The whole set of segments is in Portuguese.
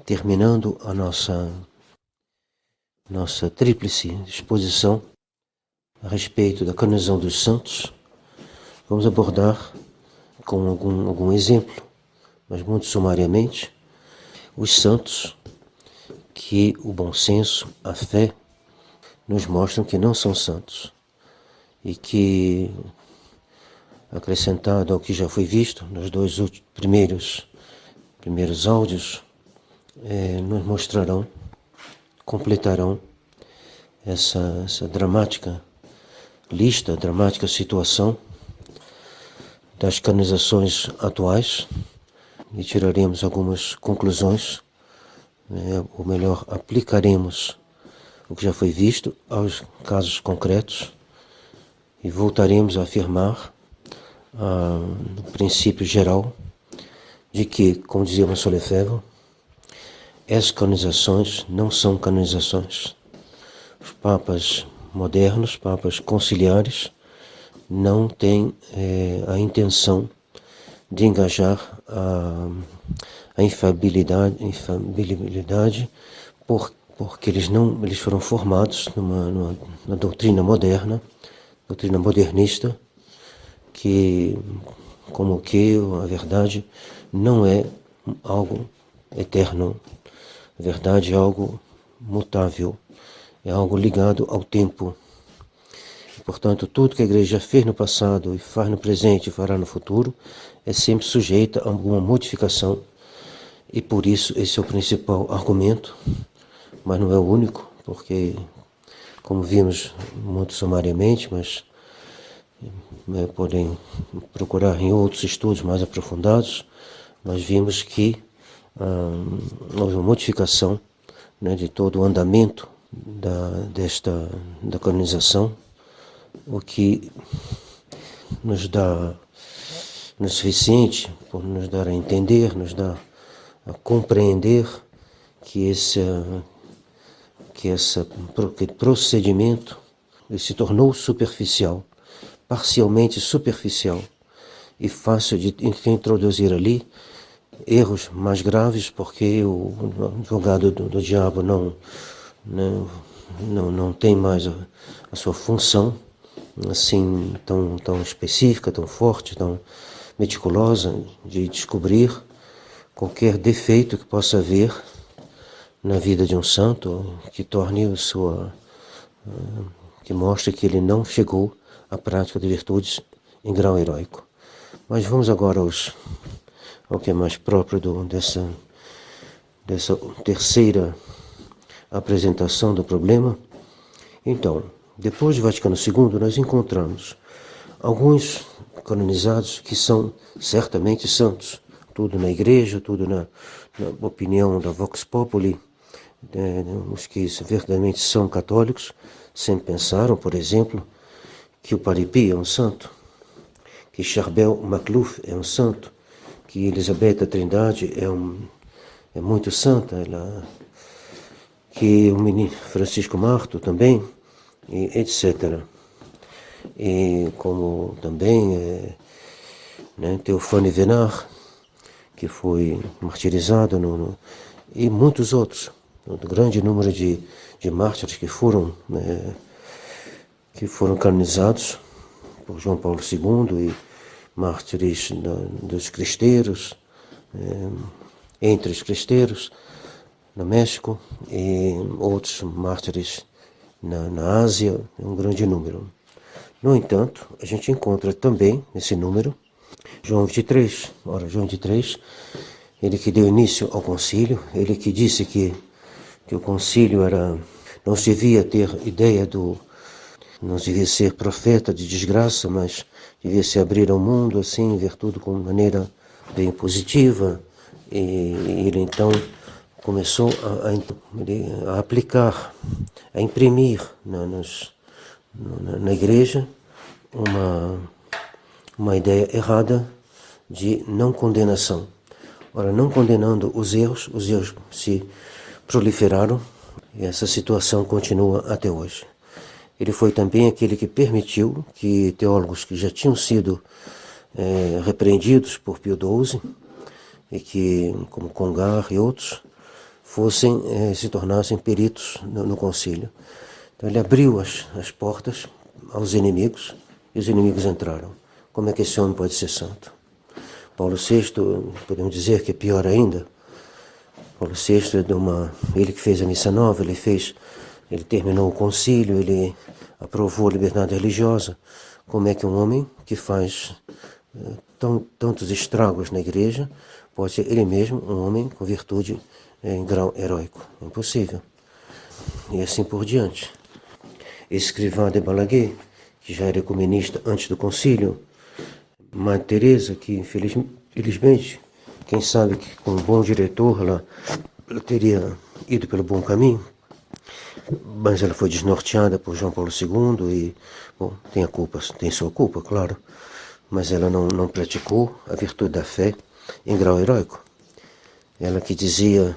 terminando a nossa tríplice exposição a respeito da canonização dos santos, vamos abordar com algum exemplo, mas muito sumariamente, os santos que o bom senso, a fé, nos mostram que não são santos e que, acrescentado ao que já foi visto nos dois primeiros áudios, nos mostrarão, completarão essa dramática lista, dramática situação das canonizações atuais e tiraremos algumas conclusões, ou melhor, aplicaremos o que já foi visto aos casos concretos e voltaremos a afirmar o princípio geral de que, como dizia François Lefebvre, essas canonizações não são canonizações. Os papas modernos, papas conciliares, não têm a intenção de engajar a infalibilidade porque eles foram formados na doutrina moderna, doutrina modernista, que como que a verdade não é algo eterno, a verdade é algo mutável, é algo ligado ao tempo. E, portanto, tudo que a igreja fez no passado e faz no presente e fará no futuro é sempre sujeita a alguma modificação, e por isso esse é o principal argumento, mas não é o único, porque, como vimos muito sumariamente, mas podem procurar em outros estudos mais aprofundados, nós vimos que houve uma modificação, de todo o andamento da canonização, o que nos dá no suficiente por nos dar a entender, nos dá a compreender que esse procedimento se tornou superficial, parcialmente superficial, e fácil de introduzir ali erros mais graves, porque o advogado do diabo não tem mais a sua função assim tão específica, tão forte, tão meticulosa de descobrir qualquer defeito que possa haver na vida de um santo, que torne que mostre que ele não chegou à prática de virtudes em grau heróico. Mas vamos agora ao que é mais próprio dessa terceira apresentação do problema. Então, depois de Vaticano II, nós encontramos alguns canonizados que são certamente santos, tudo na igreja, tudo na opinião da Vox Populi, os que verdadeiramente são católicos, sempre pensaram, por exemplo, que o Padre Pio é um santo, que Charbel Macluf é um santo, que Elizabeth da Trindade é muito santa, que o menino Francisco Marto também, etc. E como também Teofane Venar, que foi martirizado, e muitos outros, um grande número de mártires que foram canonizados por João Paulo II, e mártires dos cristeiros, entre os cristeiros no México, e outros mártires na Ásia, um grande número. No entanto, a gente encontra também nesse número João 23. Ora, João 23, ele que deu início ao concílio, ele que disse que o concílio não se devia ter ideia não se devia ser profeta de desgraça, mas devia se abrir ao mundo, assim, ver tudo com maneira bem positiva. E ele então começou a aplicar, a imprimir na igreja uma ideia errada de não condenação. Ora, não condenando os erros se proliferaram e essa situação continua até hoje. Ele foi também aquele que permitiu que teólogos que já tinham sido repreendidos por Pio XII, e que, como Congar e outros, se tornassem peritos no concílio. Então ele abriu as portas aos inimigos e os inimigos entraram. Como é que esse homem pode ser santo? Paulo VI, podemos dizer que é pior ainda. Paulo VI ele que fez a missa nova, ele terminou o concílio, ele aprovou a liberdade religiosa. Como é que um homem que faz tantos estragos na igreja pode ser ele mesmo um homem com virtude em grau heróico? É impossível. E assim por diante. Escrivá de Balaguer, que já era ecumenista antes do concílio, Madre Teresa, que infelizmente, quem sabe que com um bom diretor ela teria ido pelo bom caminho, mas ela foi desnorteada por João Paulo II e, bom, tem sua culpa, claro, mas ela não praticou a virtude da fé em grau heróico. Ela que dizia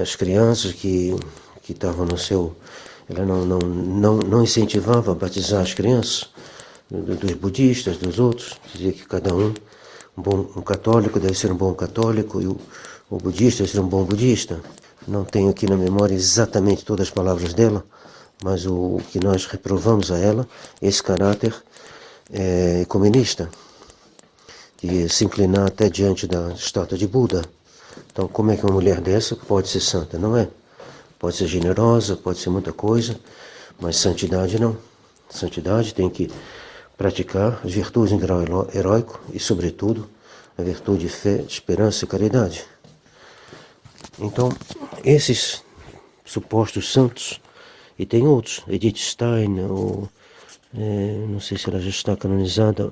às crianças que estavam no seu... Ela não incentivava a batizar as crianças dos budistas, dos outros, dizia que cada um católico deve ser um bom católico e o budista deve ser um bom budista. Não tenho aqui na memória exatamente todas as palavras dela, mas o que nós reprovamos a ela é esse caráter ecumenista, de se inclinar até diante da estátua de Buda. Então, como é que uma mulher dessa pode ser santa? Não é. Pode ser generosa, pode ser muita coisa, mas santidade não. Santidade tem que praticar as virtudes em grau heróico e, sobretudo, a virtude de fé, de esperança e caridade. Então, esses supostos santos, e tem outros, Edith Stein, não sei se ela já está canonizada,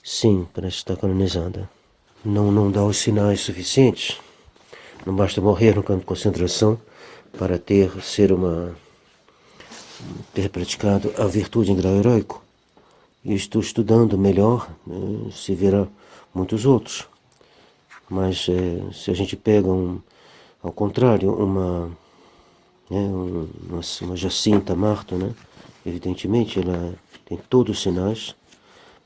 sim, parece que está canonizada. Não dá os sinais suficientes, não basta morrer no campo de concentração para ter praticado a virtude em grau heróico. E estou estudando melhor, se verá muitos outros. Mas se a gente pega, ao contrário, uma Jacinta Marto, né? Evidentemente ela tem todos os sinais,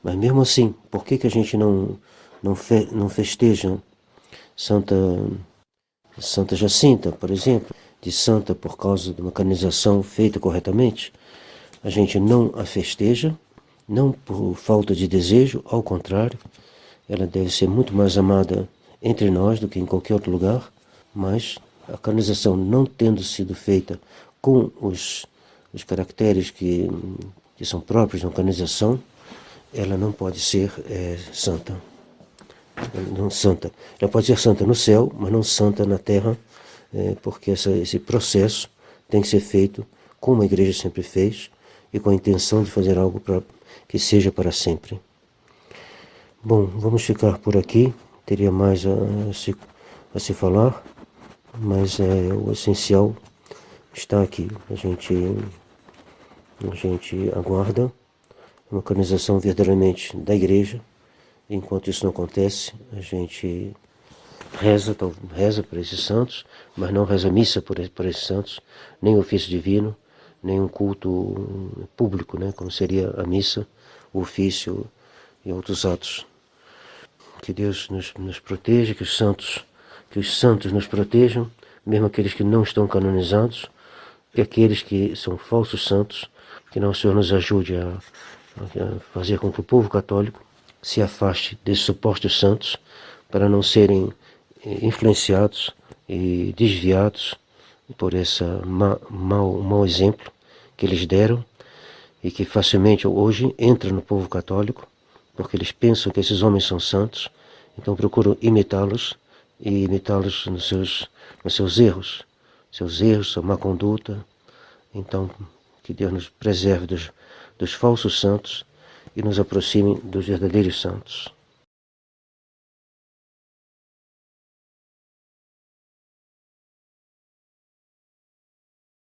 mas mesmo assim, por que a gente não festeja Santa Jacinta, por exemplo, de santa por causa de uma canonização feita corretamente? A gente não a festeja, não por falta de desejo, ao contrário, ela deve ser muito mais amada entre nós do que em qualquer outro lugar, mas a canonização não tendo sido feita com os caracteres que são próprios de uma canonização, ela não pode ser santa. Ela pode ser santa no céu, mas não santa na terra, porque esse processo tem que ser feito como a igreja sempre fez e com a intenção de fazer algo que seja para sempre. Bom, vamos ficar por aqui. Teria mais a se falar, mas o essencial está aqui. A gente aguarda uma canonização verdadeiramente da igreja. Enquanto isso não acontece, a gente reza para esses santos, mas não reza missa por esses santos, nem ofício divino, nem um culto público, né, como seria a missa, o ofício e outros atos. Que Deus nos proteja, que os santos nos protejam, mesmo aqueles que não estão canonizados, e aqueles que são falsos santos, que o Senhor nos ajude a fazer com que o povo católico se afaste desses supostos santos, para não serem influenciados e desviados por esse mau exemplo que eles deram e que facilmente hoje entra no povo católico, porque eles pensam que esses homens são santos, então procuram imitá-los e imitá-los nos seus erros, sua má conduta. Então, que Deus nos preserve dos falsos santos e nos aproxime dos verdadeiros santos.